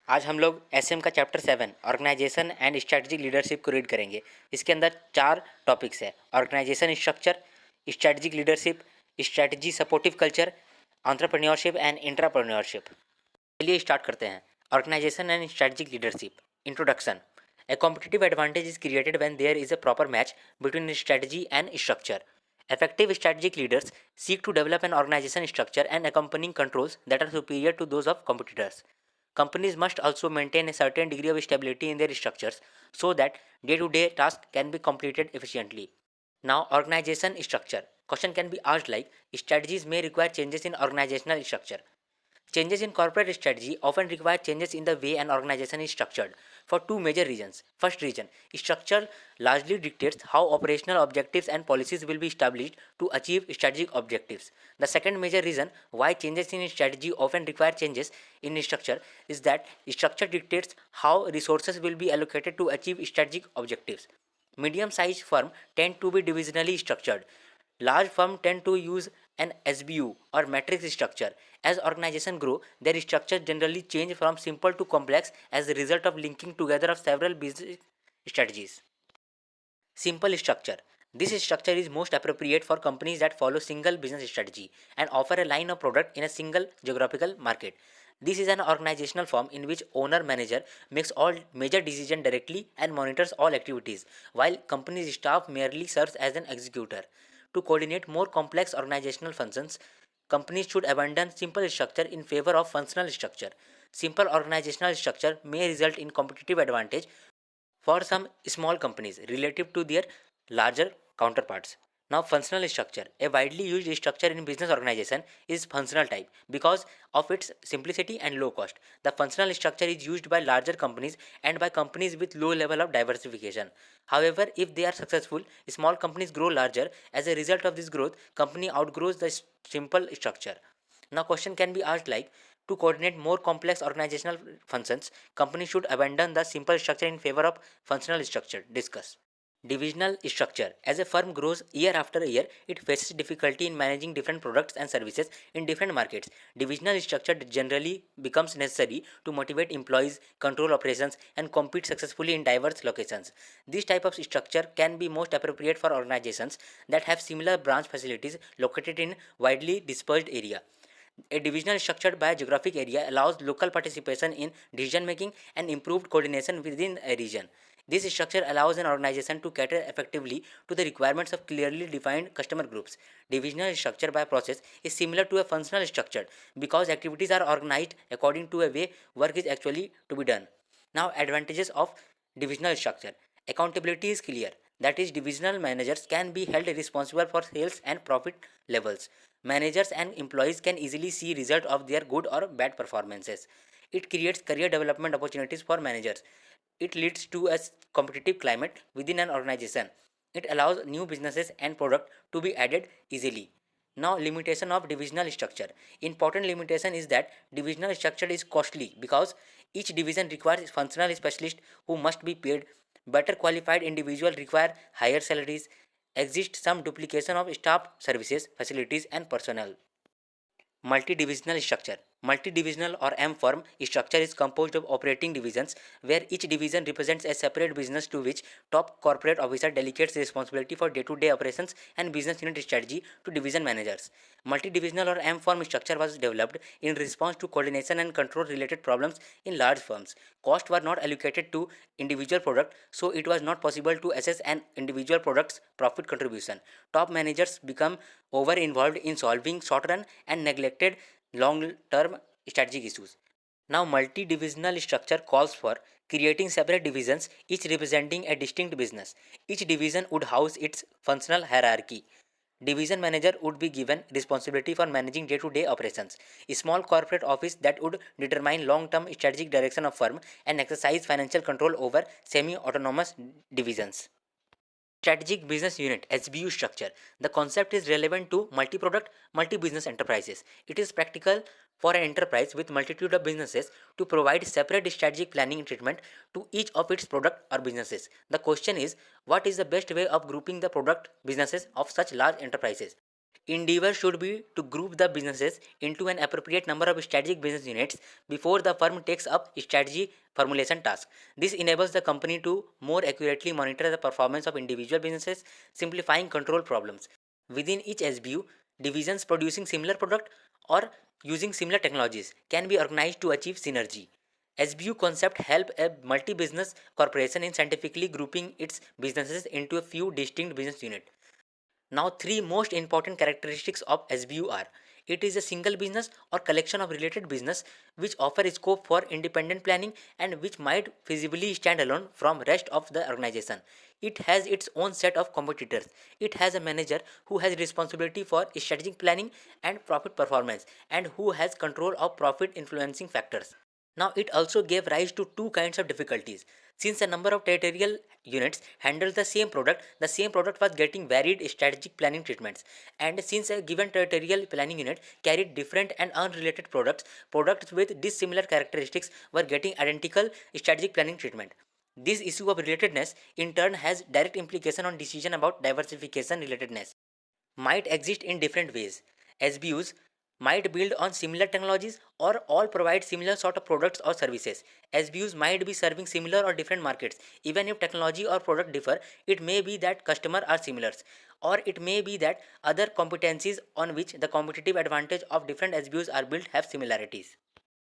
आज हम लोग एसएम का chapter 7 organisation and strategic leadership को रीड करेंगे। इसके अंदर 4 टॉपिक्स है: organisation structure, strategic leadership, strategy supportive culture, entrepreneurship and intrapreneurship. चलिए स्टार्ट करते हैं। Organisation and strategic leadership. Introduction. A competitive advantage is created when there is a proper match between strategy and structure. Effective strategic leaders seek to develop an organization structure and accompanying controls that are superior to those of competitors. Companies must also maintain a certain degree of stability in their structures so that day-to-day tasks can be completed efficiently. Now, organization structure. Question can be asked like: strategies may require changes in organizational structure. Changes in corporate strategy often require changes in the way an organization is structured for two major reasons. First reason: structure largely dictates how operational objectives and policies will be established to achieve strategic objectives. The second major reason why changes in strategy often require changes in structure is that structure dictates how resources will be allocated to achieve strategic objectives. Medium-sized firms tend to be divisionally structured. Large firms tend to use an SBU or matrix structure. As organizations grow, their structure generally change from simple to complex as a result of linking together of several business strategies. Simple structure. This structure is most appropriate for companies that follow single business strategy and offer a line of product in a single geographical market. This is an organizational form in which owner-manager makes all major decisions directly and monitors all activities, while company's staff merely serves as an executor. To coordinate more complex organizational functions, companies should abandon simple structure in favor of functional structure. Simple organizational structure may result in competitive advantage for some small companies relative to their larger counterparts. Now, functional structure. A widely used structure in business organization is functional type because of its simplicity and low cost. The functional structure is used by larger companies and by companies with low level of diversification. However, if they are successful, small companies grow larger. As a result of this growth, company outgrows the simple structure. Now, question can be asked like: to coordinate more complex organizational functions, companies should abandon the simple structure in favor of functional structure. Discuss. Divisional structure. As a firm grows year after year, it faces difficulty in managing different products and services in different markets. Divisional structure generally becomes necessary to motivate employees, control operations, and compete successfully in diverse locations. This type of structure can be most appropriate for organizations that have similar branch facilities located in widely dispersed area. A divisional structured by geographic area allows local participation in decision making and improved coordination within a region. This structure allows an organization to cater effectively to the requirements of clearly defined customer groups. Divisional structure by process is similar to a functional structure because activities are organized according to a way work is actually to be done. Now, advantages of divisional structure. Accountability is clear. That is, divisional managers can be held responsible for sales and profit levels. Managers and employees can easily see result of their good or bad performances. It creates career development opportunities for managers. It leads to a competitive climate within an organization. It allows new businesses and product to be added easily. Now, limitation of divisional structure. Important limitation is that divisional structure is costly because each division requires functional specialists who must be paid. Better qualified individuals require higher salaries. Exists some duplication of staff, services, facilities, and personnel. Multi-divisional structure. Multi-divisional or M firm structure is composed of operating divisions where each division represents a separate business to which top corporate officer delegates responsibility for day-to-day operations and business unit strategy to division managers. Multi-divisional or M firm structure was developed in response to coordination and control related problems in large firms. Costs were not allocated to individual product, so it was not possible to assess an individual product's profit contribution. Top managers become over involved in solving short run and neglected long term strategic issues. Now, multi divisional structure calls for creating separate divisions, each representing a distinct business. Each division would house its functional hierarchy. Division manager would be given responsibility for managing day-to-day operations. A small corporate office that would determine long-term strategic direction of firm and exercise financial control over semi-autonomous divisions. Strategic Business Unit (SBU) structure. The concept is relevant to multi-product, multi-business enterprises. It is practical for an enterprise with multitude of businesses to provide separate strategic planning treatment to each of its product or businesses. The question is, what is the best way of grouping the product businesses of such large enterprises? Endeavor should be to group the businesses into an appropriate number of strategic business units before the firm takes up strategy formulation task. This enables the company to more accurately monitor the performance of individual businesses, simplifying control problems. Within each SBU, divisions producing similar product or using similar technologies can be organized to achieve synergy. SBU concept help a multi-business corporation in scientifically grouping its businesses into a few distinct business units. Now, three most important characteristics of SBU are: it is a single business or collection of related business which offer scope for independent planning and which might feasibly stand alone from rest of the organization. It has its own set of competitors. It has a manager who has responsibility for strategic planning and profit performance and who has control of profit influencing factors. Now, it also gave rise to two kinds of difficulties. Since a number of territorial units handled the same product was getting varied strategic planning treatments. And since a given territorial planning unit carried different and unrelated products with dissimilar characteristics were getting identical strategic planning treatment. This issue of relatedness in turn has direct implication on decision about diversification relatedness might exist in different ways. SBUs might build on similar technologies or all provide similar sort of products or services. SBUs might be serving similar or different markets. Even if technology or product differ, it may be that customers are similar, or it may be that other competencies on which the competitive advantage of different SBUs are built have similarities.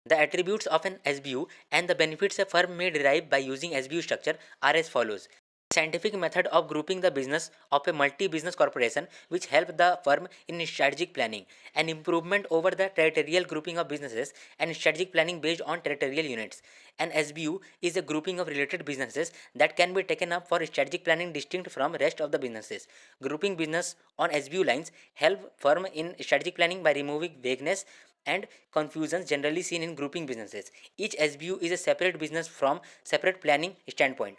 The attributes of an SBU and the benefits a firm may derive by using SBU structure are as follows: scientific method of grouping the business of a multi-business corporation which help the firm in strategic planning, an improvement over the territorial grouping of businesses and strategic planning based on territorial units. An SBU is a grouping of related businesses that can be taken up for strategic planning distinct from rest of the businesses. Grouping business on SBU lines help firm in strategic planning by removing vagueness and confusions generally seen in grouping businesses. Each SBU is a separate business from separate planning standpoint.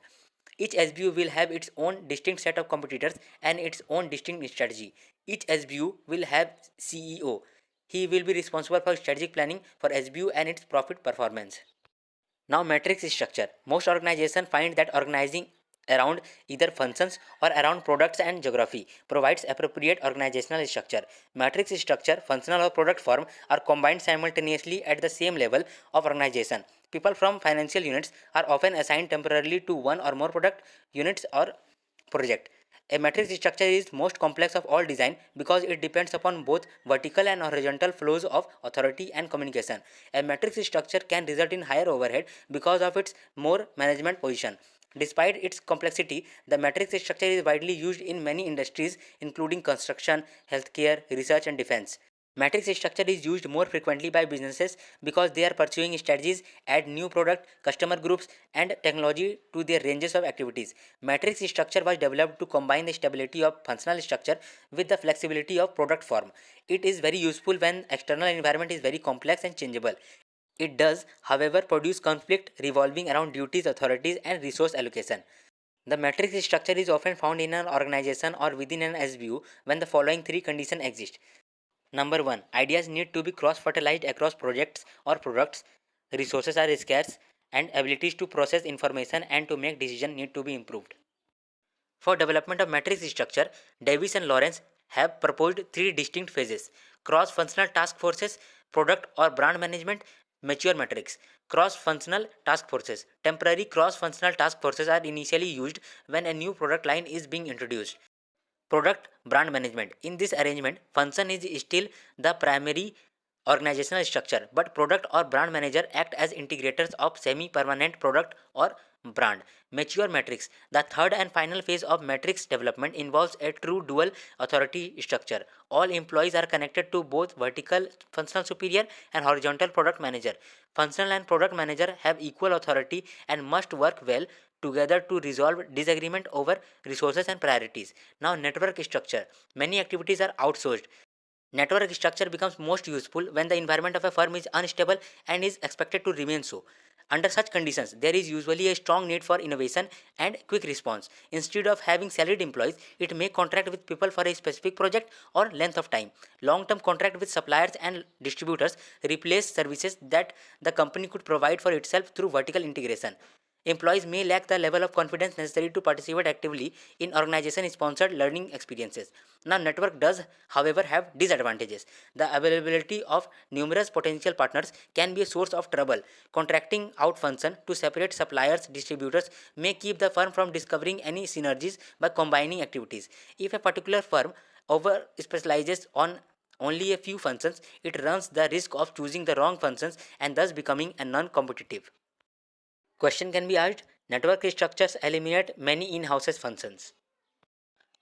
Each SBU will have its own distinct set of competitors and its own distinct strategy. Each SBU will have CEO. He will be responsible for strategic planning for SBU and its profit performance. Now, matrix structure. Most organizations find that organizing around either functions or around products and geography provides appropriate organizational structure. Matrix structure, functional or product form are combined simultaneously at the same level of organization. People from financial units are often assigned temporarily to one or more product units or project. A matrix structure is most complex of all design because it depends upon both vertical and horizontal flows of authority and communication. A matrix structure can result in higher overhead because of its more management position. Despite its complexity, the matrix structure is widely used in many industries including construction, healthcare, research and defense. Matrix structure is used more frequently by businesses because they are pursuing strategies, add new product, customer groups, and technology to their ranges of activities. Matrix structure was developed to combine the stability of functional structure with the flexibility of product form. It is very useful when external environment is very complex and changeable. It does, however, produce conflict revolving around duties, authorities, and resource allocation. The matrix structure is often found in an organization or within an SBU when the following three conditions exist. Number 1. Ideas need to be cross-fertilized across projects or products. Resources are scarce and abilities to process information and to make decisions need to be improved. For development of matrix structure, Davis and Lawrence have proposed three distinct phases: cross-functional task forces, product or brand management, mature matrix. Cross-functional task forces. Temporary cross-functional task forces are initially used when a new product line is being introduced. Product brand management. In this arrangement, function is still the primary organizational structure, but product or brand manager act as integrators of semi-permanent product or brand. Mature matrix. The third and final phase of matrix development involves a true dual authority structure. All employees are connected to both vertical functional superior and horizontal product manager. Functional and product manager have equal authority and must work well together to resolve disagreement over resources and priorities. Now, network structure. Many activities are outsourced. Network structure becomes most useful when the environment of a firm is unstable and is expected to remain so. Under such conditions, there is usually a strong need for innovation and quick response. Instead of having salaried employees, it may contract with people for a specific project or length of time. Long-term contract with suppliers and distributors replace services that the company could provide for itself through vertical integration. Employees may lack the level of confidence necessary to participate actively in organization-sponsored learning experiences. Now, network does, however, have disadvantages. The availability of numerous potential partners can be a source of trouble. Contracting out function to separate suppliers, distributors may keep the firm from discovering any synergies by combining activities. If a particular firm over specializes on only a few functions, it runs the risk of choosing the wrong functions and thus becoming a non-competitive. Question can be asked, network structures eliminate many in-house functions.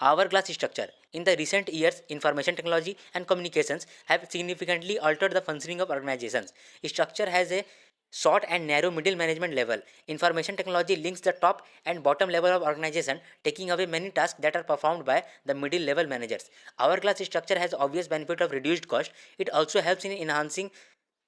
Hourglass structure. In the recent years, information technology and communications have significantly altered the functioning of organizations. Structure has a short and narrow middle management level. Information technology links the top and bottom level of organization, taking away many tasks that are performed by the middle level managers. Hourglass structure has obvious benefit of reduced cost. It also helps in enhancing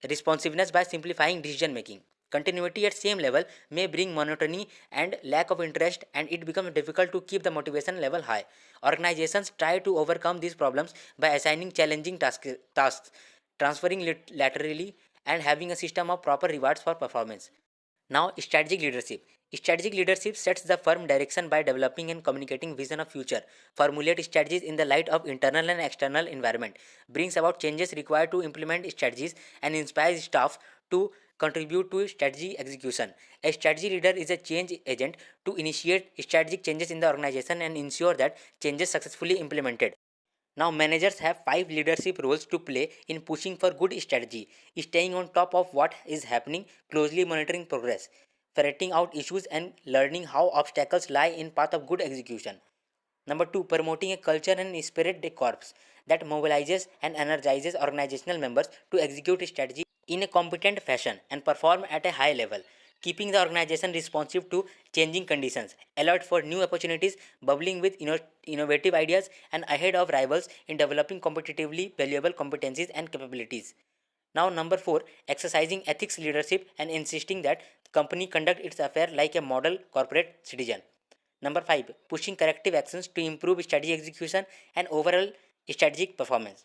responsiveness by simplifying decision making. Continuity at same level may bring monotony and lack of interest, and it becomes difficult to keep the motivation level high. Organizations try to overcome these problems by assigning challenging tasks, transferring laterally, and having a system of proper rewards for performance. Now, strategic leadership. Strategic leadership sets the firm direction by developing and communicating vision of future, formulate strategies in the light of internal and external environment, brings about changes required to implement strategies, and inspires staff to contribute to strategy execution. A strategy leader is a change agent to initiate strategic changes in the organization and ensure that changes successfully implemented. Now, managers have 5 leadership roles to play in pushing for good strategy, staying on top of what is happening, closely monitoring progress, ferreting out issues, and learning how obstacles lie in path of good execution. Number 2, promoting a culture and spirit de corps that mobilizes and energizes organizational members to execute strategy in a competent fashion and perform at a high level, keeping the organization responsive to changing conditions, alert for new opportunities, bubbling with innovative ideas, and ahead of rivals in developing competitively valuable competencies and capabilities. Now, number 4, exercising ethics leadership and insisting that the company conduct its affair like a model corporate citizen. Number 5, pushing corrective actions to improve strategy execution and overall strategic performance.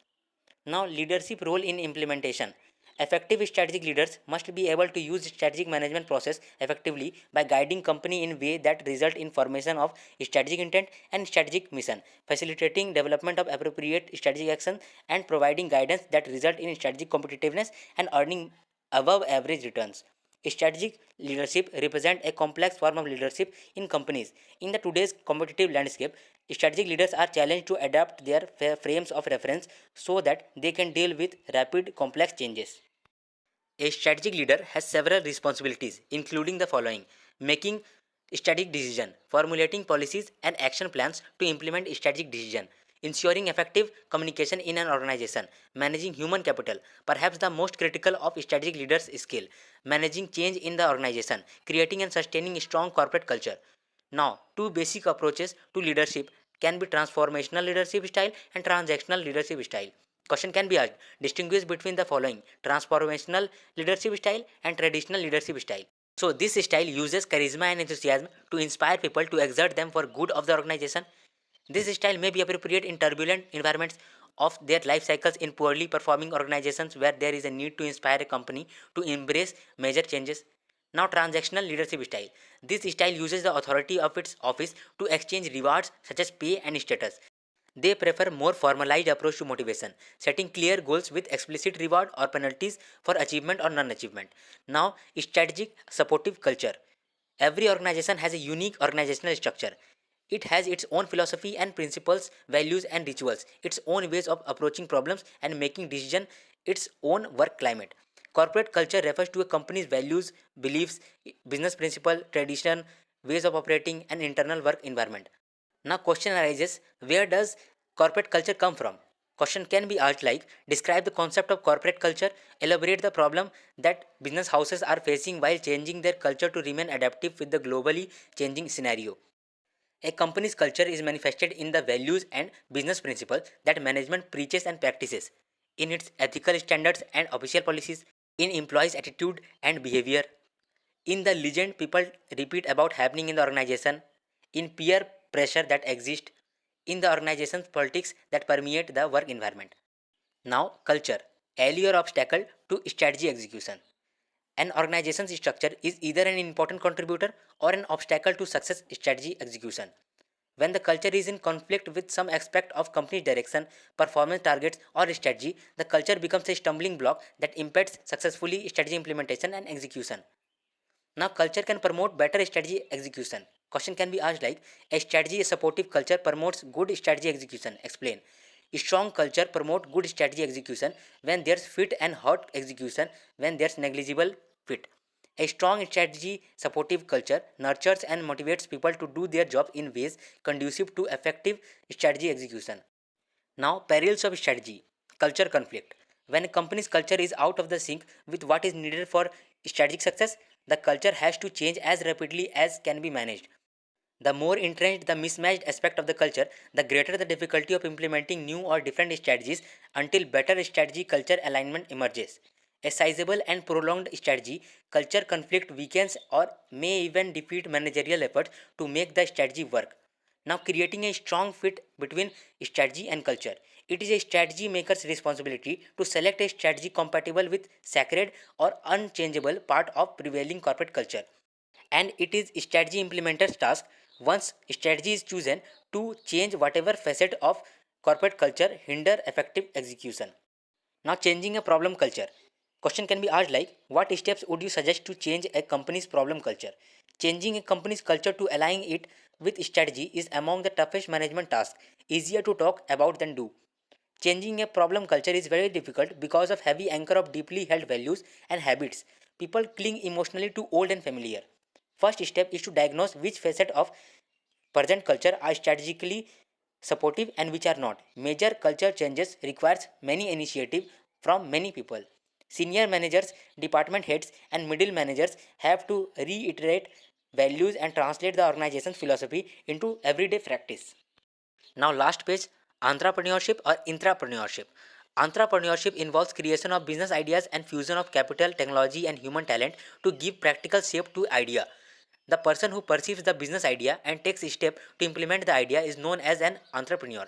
Now, leadership role in implementation. Effective strategic leaders must be able to use strategic management process effectively by guiding company in way that result in formation of strategic intent and strategic mission, facilitating development of appropriate strategic action, and providing guidance that result in strategic competitiveness and earning above average returns. Strategic leadership represents a complex form of leadership in companies. In the today's competitive landscape, strategic leaders are challenged to adapt their frames of reference so that they can deal with rapid, complex changes. A strategic leader has several responsibilities, including the following: making strategic decision, formulating policies and action plans to implement strategic decision, ensuring effective communication in an organization, managing human capital, perhaps the most critical of strategic leaders' skill, managing change in the organization, creating and sustaining a strong corporate culture. Now, two basic approaches to leadership can be transformational leadership style and transactional leadership style. Question can be asked, distinguish between the following: transformational leadership style and traditional leadership style. So, this style uses charisma and enthusiasm to inspire people to exert them for good of the organization. This style may be appropriate in turbulent environments of their life cycles, in poorly performing organizations where there is a need to inspire a company to embrace major changes. Now, transactional leadership style. This style uses the authority of its office to exchange rewards such as pay and status. They prefer more formalized approach to motivation, setting clear goals with explicit reward or penalties for achievement or non-achievement. Now, strategic supportive culture. Every organization has a unique organizational structure. It has its own philosophy and principles, values and rituals, its own ways of approaching problems and making decisions, its own work climate. Corporate culture refers to a company's values, beliefs, business principle, tradition, ways of operating, and internal work environment. Now, question arises, where does corporate culture come from? Question can be asked like, describe the concept of corporate culture, elaborate the problem that business houses are facing while changing their culture to remain adaptive with the globally changing scenario. A company's culture is manifested in the values and business principles that management preaches and practices, in its ethical standards and official policies, in employees' attitude and behavior, in the legend people repeat about happening in the organization, in peer pressure that exists, in the organization's politics that permeate the work environment. Now, culture, ally or obstacle to strategy execution. An organization's structure is either an important contributor or an obstacle to success strategy execution. When the culture is in conflict with some aspect of company direction, performance targets, or strategy, the culture becomes a stumbling block that impedes successfully strategy implementation and execution. Now, culture can promote better strategy execution. Question can be asked like, a strategy, a supportive culture promotes good strategy execution. Explain. A strong culture promotes good strategy execution when there's fit and hot execution when there's negligible fit. A strong strategy supportive culture nurtures and motivates people to do their job in ways conducive to effective strategy execution. Now, perils of strategy, culture conflict. When a company's culture is out of the sync with what is needed for strategic success, the culture has to change as rapidly as can be managed. The more entrenched the mismatched aspect of the culture, the greater the difficulty of implementing new or different strategies until better strategy culture alignment emerges. A sizable and prolonged strategy culture conflict weakens or may even defeat managerial efforts to make the strategy work. Now, creating a strong fit between strategy and culture. It is a strategy maker's responsibility to select a strategy compatible with sacred or unchangeable part of prevailing corporate culture, and it is strategy implementer's task, once strategy is chosen, to change whatever facet of corporate culture hinder effective execution. Now, changing a problem culture. Question can be asked like, what steps would you suggest to change a company's problem culture? Changing a company's culture to align it with strategy is among the toughest management tasks, easier to talk about than do. Changing a problem culture is very difficult because of heavy anchor of deeply held values and habits. People cling emotionally to old and familiar. First step is to diagnose which facet of present culture are strategically supportive and which are not. Major culture changes requires many initiative from many people. Senior managers, department heads, and middle managers have to reiterate values and translate the organization's philosophy into everyday practice. Now, last page, entrepreneurship or intrapreneurship. Entrepreneurship involves creation of business ideas and fusion of capital, technology, and human talent to give practical shape to idea. The person who perceives the business idea and takes a step to implement the idea is known as an entrepreneur.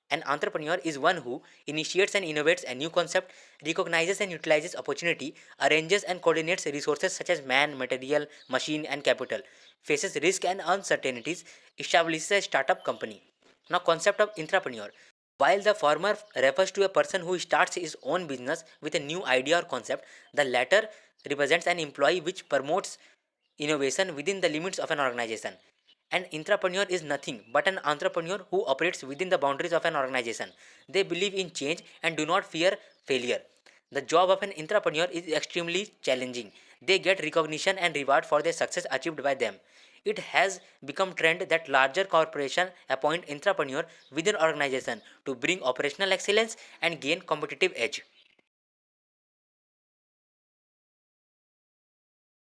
An entrepreneur is one who initiates and innovates a new concept, recognizes and utilizes opportunity, arranges and coordinates resources such as man, material, machine, and capital, faces risk and uncertainties, establishes a startup company. Now, concept of intrapreneur. While the former refers to a person who starts his own business with a new idea or concept, the latter represents an employee which promotes innovation within the limits of an organization. An intrapreneur is nothing but an entrepreneur who operates within the boundaries of an organization. They believe in change and do not fear failure. The job of an intrapreneur is extremely challenging. They get recognition and reward for their success achieved by them. It has become trend that larger corporations appoint intrapreneur within organization to bring operational excellence and gain competitive edge.